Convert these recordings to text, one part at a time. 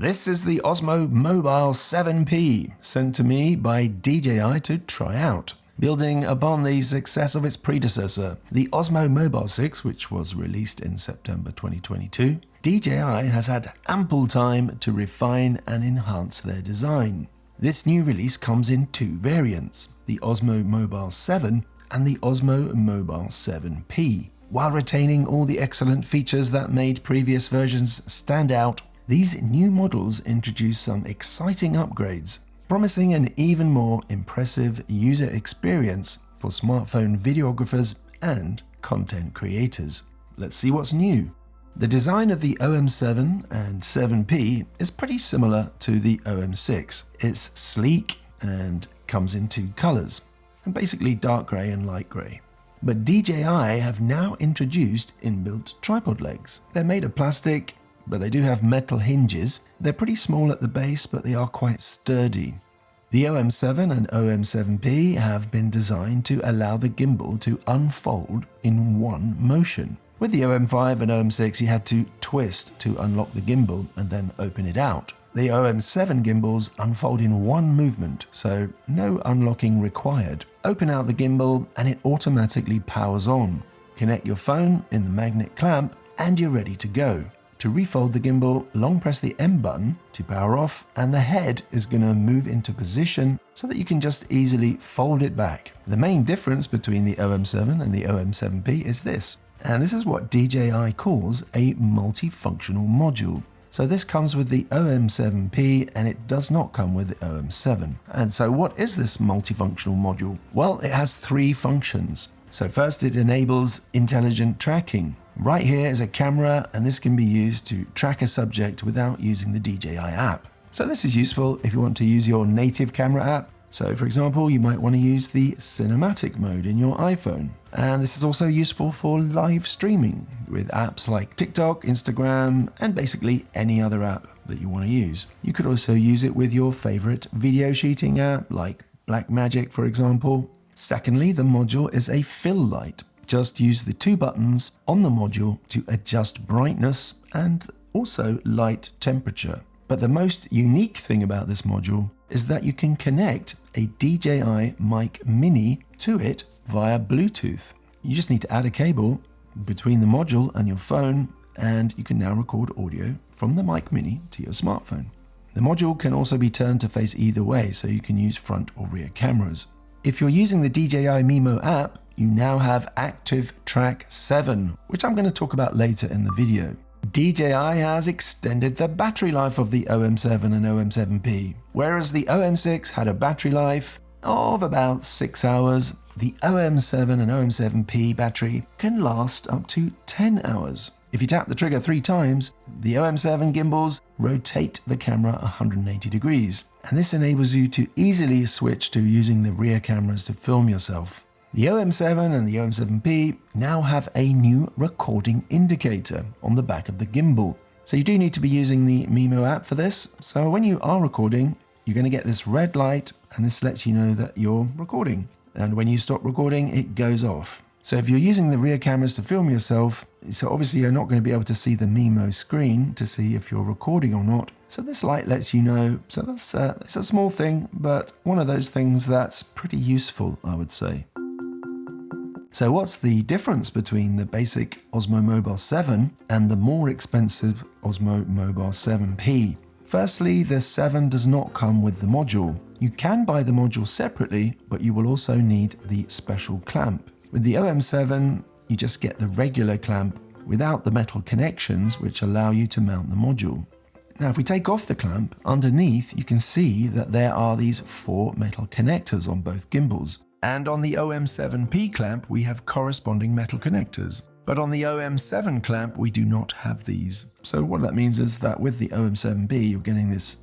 This is the Osmo Mobile 7P, sent to me by DJI to try out. Building upon the success of its predecessor, the Osmo Mobile 6, which was released in September 2022, DJI has had ample time to refine and enhance their design. This new release comes in two variants, the Osmo Mobile 7 and the Osmo Mobile 7P. While retaining all the excellent features that made previous versions stand out, these new models introduce some exciting upgrades, promising an even more impressive user experience for smartphone videographers and content creators. Let's see what's new. The design of the OM7 and 7P is pretty similar to the OM6. It's sleek and comes in two colors, and basically dark gray and light gray. But DJI have now introduced inbuilt tripod legs. They're made of plastic, but they do have metal hinges. They're pretty small at the base, but they are quite sturdy. The OM7 and OM7P have been designed to allow the gimbal to unfold in one motion. With the OM5 and OM6, you had to twist to unlock the gimbal and then open it out. The OM7 gimbals unfold in one movement, so no unlocking required. Open out the gimbal and it automatically powers on. Connect your phone in the magnet clamp and you're ready to go. To refold the gimbal, long press the M button to power off, and the head is going to move into position so that you can just easily fold it back. The main difference between the OM7 and the OM7P is this, and this is what DJI calls a multifunctional module. So this comes with the OM7P and it does not come with the OM7. And so what is this multifunctional module? Well, it has three functions. So first, it enables intelligent tracking. Right here is a camera, and this can be used to track a subject without using the DJI app. So this is useful if you want to use your native camera app. So for example, you might want to use the cinematic mode in your iPhone. And this is also useful for live streaming with apps like TikTok, Instagram, and basically any other app that you want to use. You could also use it with your favorite video shooting app like Blackmagic, for example. Secondly, the module is a fill light. Just use the two buttons on the module to adjust brightness and also light temperature. But the most unique thing about this module is that you can connect a DJI Mic Mini to it via Bluetooth. You just need to add a cable between the module and your phone, and you can now record audio from the Mic Mini to your smartphone. The module can also be turned to face either way, so you can use front or rear cameras. If you're using the DJI Mimo app, you now have Active Track 7, which I'm going to talk about later in the video. DJI has extended the battery life of the OM7 and OM7P. Whereas the OM6 had a battery life of about 6 hours, the OM7 and OM7P battery can last up to 10 hours. If you tap the trigger 3 times, the OM7 gimbals rotate the camera 180 degrees, and this enables you to easily switch to using the rear cameras to film yourself. The OM7 and the OM7P now have a new recording indicator on the back of the gimbal. So you do need to be using the Mimo app for this. So when you are recording, you're going to get this red light, and this lets you know that you're recording. And when you stop recording, it goes off. So if you're using the rear cameras to film yourself, so obviously you're not going to be able to see the Mimo screen to see if you're recording or not. So this light lets you know. So that's it's a small thing, but one of those things that's pretty useful, I would say. So what's the difference between the basic Osmo Mobile 7 and the more expensive Osmo Mobile 7P? Firstly, the 7 does not come with the module. You can buy the module separately, but you will also need the special clamp. With the OM7, you just get the regular clamp without the metal connections which allow you to mount the module. Now, if we take off the clamp, underneath you can see that there are these 4 metal connectors on both gimbals. And on the OM7P clamp, we have corresponding metal connectors. But on the OM7 clamp, we do not have these. So what that means is that with the OM7B, you're getting this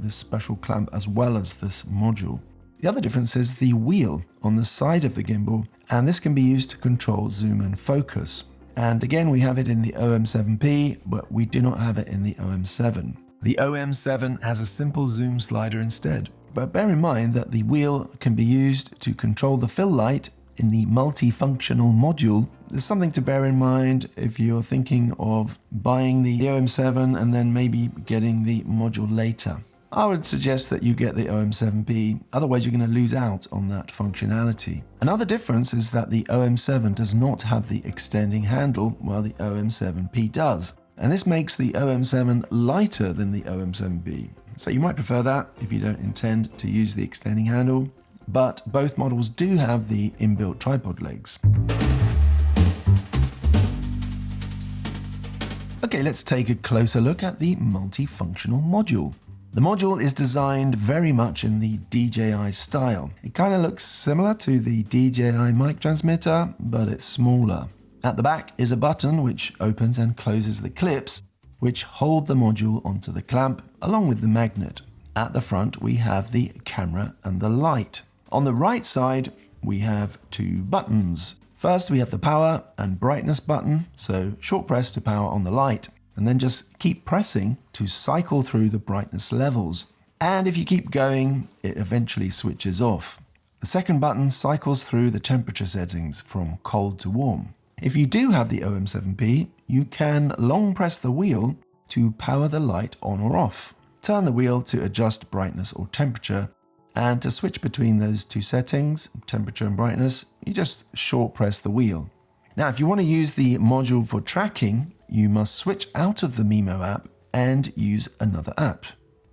special clamp as well as this module. The other difference is the wheel on the side of the gimbal, and this can be used to control zoom and focus. And again, we have it in the OM7P, but we do not have it in the OM7. The OM7 has a simple zoom slider instead. But bear in mind that the wheel can be used to control the fill light in the multifunctional module, there's something to bear in mind if you're thinking of buying the OM7 and then maybe getting the module later. I would suggest that you get the OM7P, otherwise you're going to lose out on that functionality. Another difference is that the OM7 does not have the extending handle while the OM7P does. And this makes the OM7 lighter than the OM7P. So you might prefer that if you don't intend to use the extending handle, but both models do have the inbuilt tripod legs. Okay, let's take a closer look at the multifunctional module. The module is designed very much in the DJI style. It kind of looks similar to the DJI mic transmitter, but it's smaller. At the back is a button which opens and closes the clips, which hold the module onto the clamp along with the magnet. At the front we have the camera and the light. On the right side we have two buttons. First we have the power and brightness button, so short press to power on the light, and then just keep pressing to cycle through the brightness levels. And if you keep going, it eventually switches off. The second button cycles through the temperature settings from cold to warm. If you do have the OM7P, you can long press the wheel to power the light on or off. Turn the wheel to adjust brightness or temperature, and to switch between those two settings, temperature and brightness, you just short press the wheel. Now, if you want to use the module for tracking, you must switch out of the Mimo app and use another app.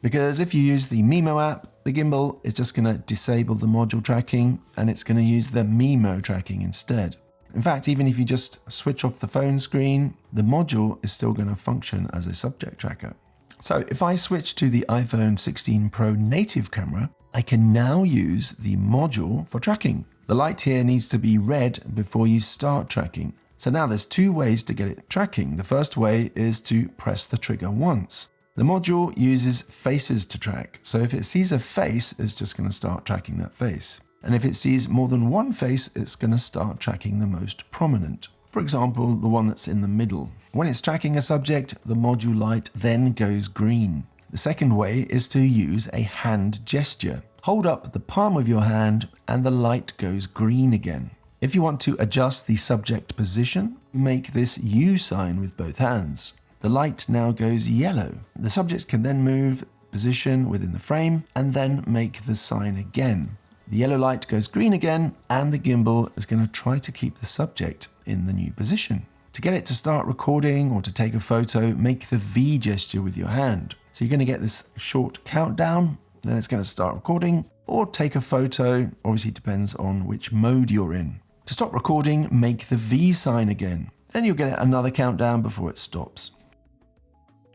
Because if you use the Mimo app, the gimbal is just going to disable the module tracking and it's going to use the Mimo tracking instead. In fact, even if you just switch off the phone screen, the module is still going to function as a subject tracker. So if I switch to the iPhone 16 Pro native camera, I can now use the module for tracking. The light here needs to be red before you start tracking. So now there's two ways to get it tracking. The first way is to press the trigger once. The module uses faces to track. So if it sees a face, it's just going to start tracking that face. And if it sees more than one face, it's going to start tracking the most prominent. For example, the one that's in the middle. When it's tracking a subject, the module light then goes green. The second way is to use a hand gesture. Hold up the palm of your hand and the light goes green again. If you want to adjust the subject position, make this U sign with both hands. The light now goes yellow. The subject can then move position within the frame and then make the sign again. The yellow light goes green again, and the gimbal is going to try to keep the subject in the new position. To get it to start recording or to take a photo, make the V gesture with your hand. So you're going to get this short countdown, then it's going to start recording, or take a photo. Obviously it depends on which mode you're in. To stop recording, make the V sign again. Then you'll get another countdown before it stops.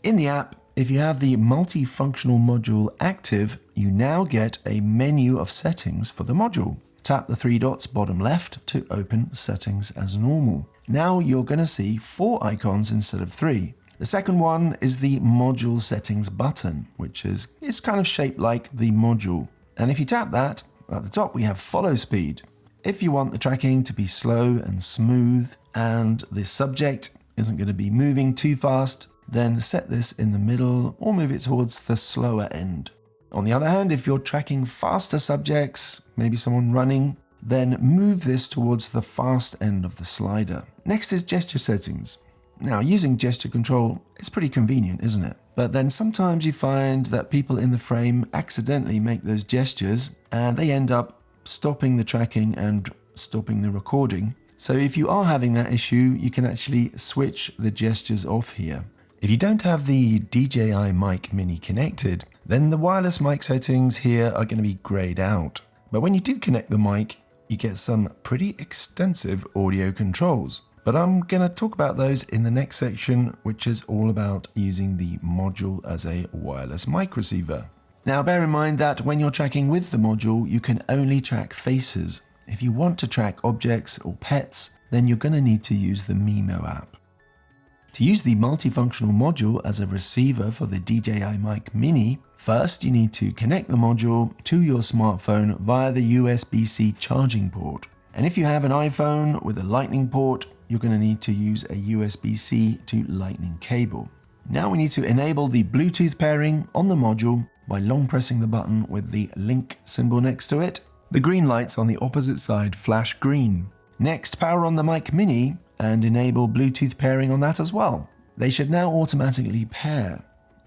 In the app, if you have the multifunctional module active, you now get a menu of settings for the module. Tap the three dots bottom left to open settings as normal. Now you're going to see 4 icons instead of 3. The second one is the module settings button, which is kind of shaped like the module. And if you tap that, at the top we have follow speed. If you want the tracking to be slow and smooth and the subject isn't going to be moving too fast, then set this in the middle or move it towards the slower end. On the other hand, if you're tracking faster subjects, maybe someone running, then move this towards the fast end of the slider. Next is gesture settings. Now, using gesture control is pretty convenient, isn't it? But then sometimes you find that people in the frame accidentally make those gestures and they end up stopping the tracking and stopping the recording. So if you are having that issue, you can actually switch the gestures off here. If you don't have the DJI Mic Mini connected, then the wireless mic settings here are going to be grayed out. But when you do connect the mic, you get some pretty extensive audio controls. But I'm going to talk about those in the next section, which is all about using the module as a wireless mic receiver. Now bear in mind that when you're tracking with the module, you can only track faces. If you want to track objects or pets, then you're going to need to use the Mimo app. To use the multifunctional module as a receiver for the DJI Mic Mini, first you need to connect the module to your smartphone via the USB-C charging port. And if you have an iPhone with a Lightning port, you're going to need to use a USB-C to Lightning cable. Now we need to enable the Bluetooth pairing on the module by long pressing the button with the link symbol next to it. The green lights on the opposite side flash green. Next, power on the Mic Mini and enable Bluetooth pairing on that as well. They should now automatically pair.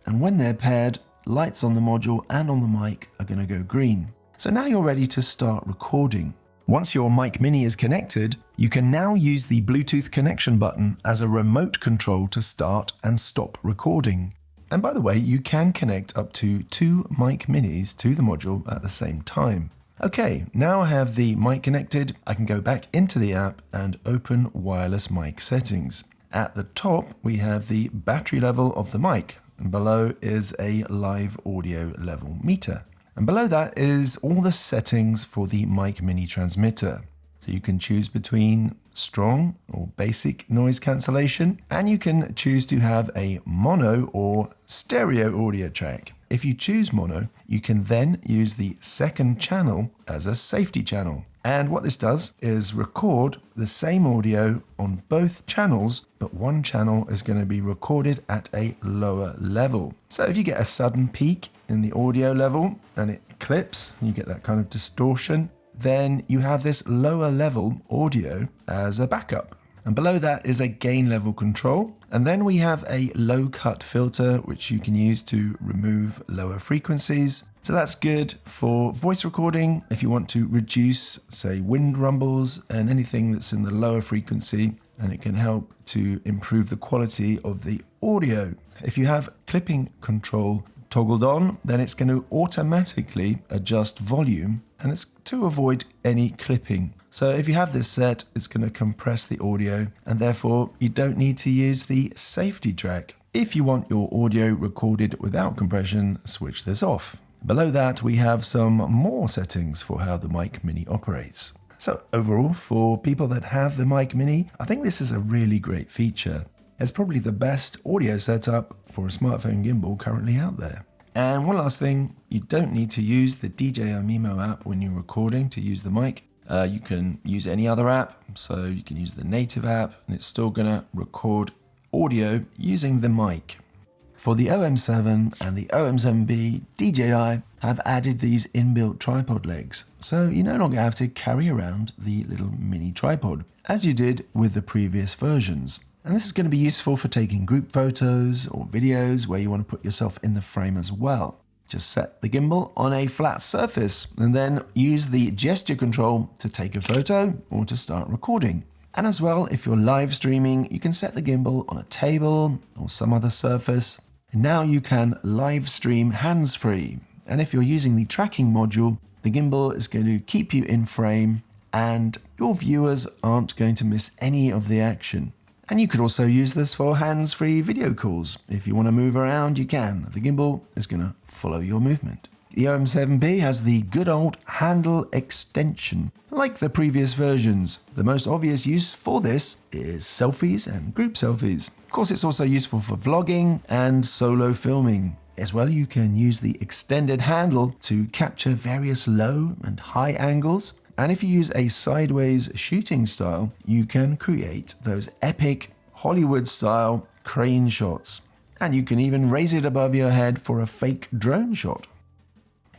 And when they're paired, lights on the module and on the mic are going to go green. So now you're ready to start recording. Once your Mic Mini is connected, you can now use the Bluetooth connection button as a remote control to start and stop recording. And by the way, you can connect up to 2 Mic Minis to the module at the same time. Okay, now I have the mic connected, I can go back into the app and open wireless mic settings. At the top, we have the battery level of the mic, and below is a live audio level meter. And below that is all the settings for the Mic Mini transmitter. So you can choose between strong or basic noise cancellation, and you can choose to have a mono or stereo audio track. If you choose mono, you can then use the second channel as a safety channel. And what this does is record the same audio on both channels, but one channel is going to be recorded at a lower level. So if you get a sudden peak in the audio level and it clips, you get that kind of distortion, then you have this lower level audio as a backup. And below that is a gain level control. And then we have a low cut filter, which you can use to remove lower frequencies. So that's good for voice recording if you want to reduce, say, wind rumbles and anything that's in the lower frequency, and it can help to improve the quality of the audio. If you have clipping control toggled on, then it's going to automatically adjust volume, and it's to avoid any clipping. So if you have this set, it's going to compress the audio, and therefore you don't need to use the safety track. If you want your audio recorded without compression, switch this off. Below that, we have some more settings for how the Mic Mini operates. So overall, for people that have the Mic Mini, I think this is a really great feature. It's probably the best audio setup for a smartphone gimbal currently out there. And one last thing, you don't need to use the DJI Mimo app when you're recording to use the mic. You can use any other app, so you can use the native app, and it's still going to record audio using the mic. For the OM7 and the OM7B, DJI have added these inbuilt tripod legs, so you no longer have to carry around the little mini tripod, as you did with the previous versions. And this is going to be useful for taking group photos or videos where you want to put yourself in the frame as well. Just set the gimbal on a flat surface and then use the gesture control to take a photo or to start recording. And as well, if you're live streaming, you can set the gimbal on a table or some other surface. And now you can live stream hands-free. And if you're using the tracking module, the gimbal is going to keep you in frame and your viewers aren't going to miss any of the action. And you could also use this for hands-free video calls. If you want to move around, you can. The gimbal is going to follow your movement. The OM7B has the good old handle extension. Like the previous versions, the most obvious use for this is selfies and group selfies. Of course, it's also useful for vlogging and solo filming. As well, you can use the extended handle to capture various low and high angles. And if you use a sideways shooting style, you can create those epic Hollywood-style crane shots. And you can even raise it above your head for a fake drone shot.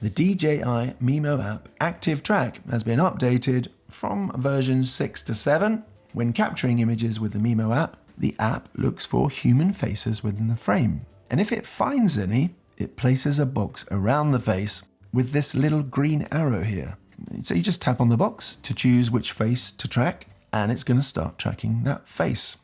The DJI Mimo app Active Track has been updated from version 6 to 7. When capturing images with the Mimo app, the app looks for human faces within the frame. And if it finds any, it places a box around the face with this little green arrow here. So you just tap on the box to choose which face to track, and it's going to start tracking that face.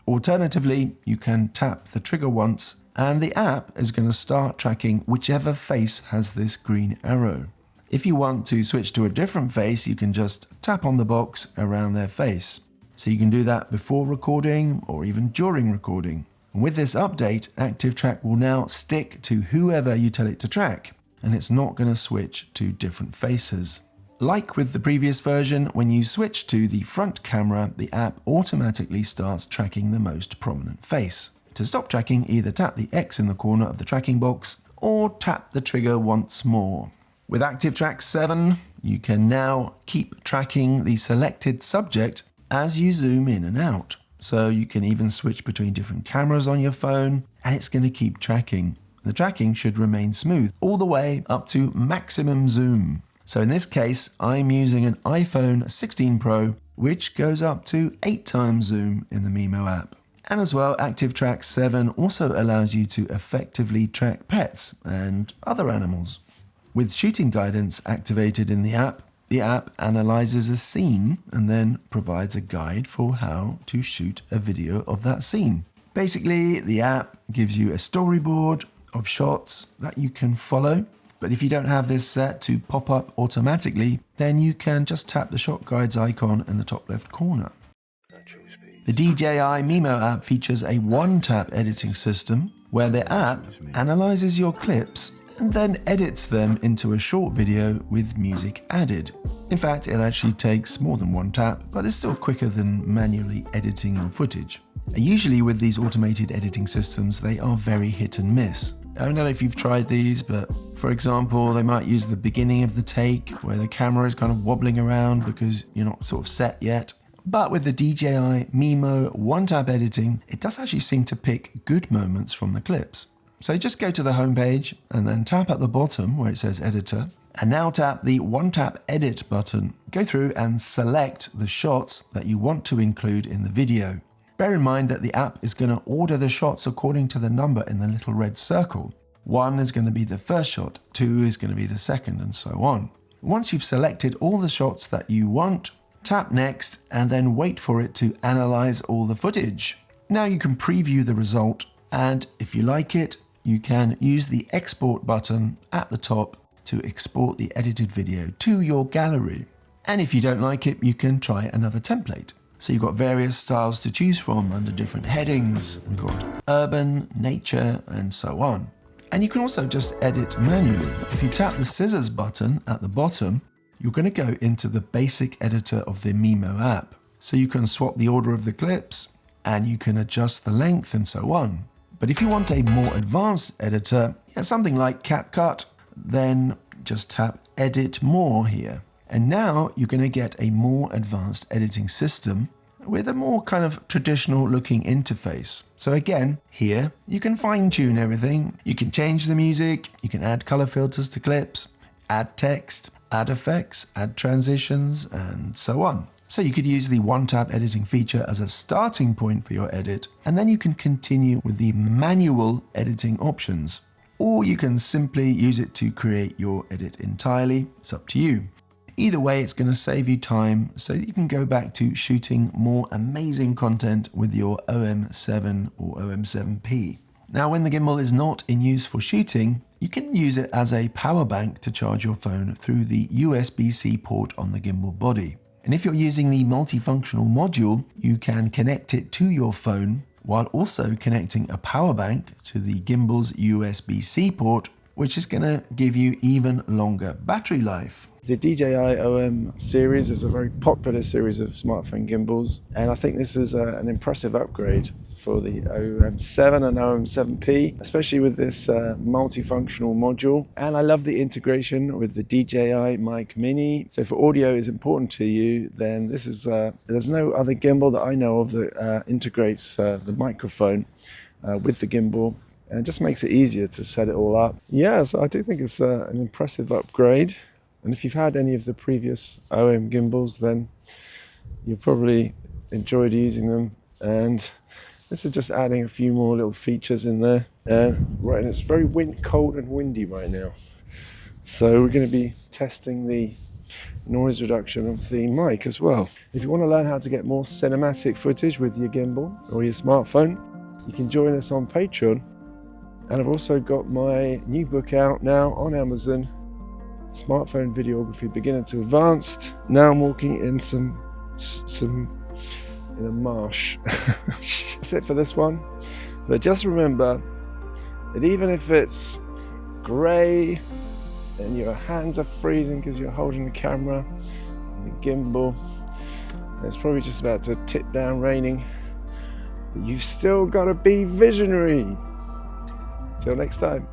Alternatively, you can tap the trigger once, and the app is going to start tracking whichever face has this green arrow. If you want to switch to a different face, you can just tap on the box around their face. So you can do that before recording or even during recording. And with this update, Active Track will now stick to whoever you tell it to track, and it's not going to switch to different faces. Like with the previous version, when you switch to the front camera, the app automatically starts tracking the most prominent face. To stop tracking, either tap the X in the corner of the tracking box or tap the trigger once more. With Active Track 7, you can now keep tracking the selected subject as you zoom in and out. So you can even switch between different cameras on your phone, and it's going to keep tracking. The tracking should remain smooth all the way up to maximum zoom. So in this case, I'm using an iPhone 16 Pro, which goes up to 8 times zoom in the Mimo app. And as well, ActiveTrack 7 also allows you to effectively track pets and other animals. With shooting guidance activated in the app analyzes a scene and then provides a guide for how to shoot a video of that scene. Basically, the app gives you a storyboard of shots that you can follow. But if you don't have this set to pop up automatically, then you can just tap the shot guides icon in the top left corner. The DJI Mimo app features a one-tap editing system where the app analyzes your clips and then edits them into a short video with music added. In fact, it actually takes more than one tap, but it's still quicker than manually editing your footage. And usually with these automated editing systems, they are very hit and miss. I don't know if you've tried these, but for example, they might use the beginning of the take where the camera is kind of wobbling around because you're not sort of set yet. But with the DJI Mimo one-tap editing, it does actually seem to pick good moments from the clips. So just go to the home page and then tap at the bottom where it says editor, and now tap the one-tap edit button. Go through and select the shots that you want to include in the video. Bear in mind that the app is going to order the shots according to the number in the little red circle. 1 is going to be the first shot, 2 is going to be the second, and so on. Once you've selected all the shots that you want, tap next and then wait for it to analyze all the footage. Now you can preview the result, and if you like it, you can use the export button at the top to export the edited video to your gallery. And if you don't like it, you can try another template. So you've got various styles to choose from under different headings. We've got urban, nature, and so on. And you can also just edit manually. If you tap the scissors button at the bottom, you're going to go into the basic editor of the Mimo app. So you can swap the order of the clips and you can adjust the length and so on. But if you want a more advanced editor, something like CapCut, then just tap Edit More here. And now you're going to get a more advanced editing system with a more kind of traditional looking interface. So again, here you can fine tune everything. You can change the music, you can add color filters to clips, add text, add effects, add transitions, and so on. So you could use the one-tap editing feature as a starting point for your edit, and then you can continue with the manual editing options. Or you can simply use it to create your edit entirely. It's up to you. Either way, it's going to save you time so that you can go back to shooting more amazing content with your OM7 or OM7P. Now, when the gimbal is not in use for shooting, you can use it as a power bank to charge your phone through the USB-C port on the gimbal body. And if you're using the multifunctional module, you can connect it to your phone while also connecting a power bank to the gimbal's USB-C port, which is going to give you even longer battery life. The DJI OM series is a very popular series of smartphone gimbals, and I think this is an impressive upgrade for the OM7 and OM7P, especially with this multifunctional module. And I love the integration with the DJI Mic Mini. So if audio is important to you, then this is there's no other gimbal that I know of that integrates the microphone with the gimbal, and it just makes it easier to set it all up. Yeah, so I do think it's an impressive upgrade. And if you've had any of the previous OM gimbals, then you probably enjoyed using them. And this is just adding a few more little features in there. Right, and it's very cold and windy right now. So we're going to be testing the noise reduction of the mic as well. If you want to learn how to get more cinematic footage with your gimbal or your smartphone, you can join us on Patreon. And I've also got my new book out now on Amazon, Smartphone Videography Beginner to Advanced. Now I'm walking in in a marsh. That's it for this one. But just remember that even if it's grey and your hands are freezing because you're holding the camera and the gimbal, and it's probably just about to tip down raining, but you've still got to be visionary. Till next time.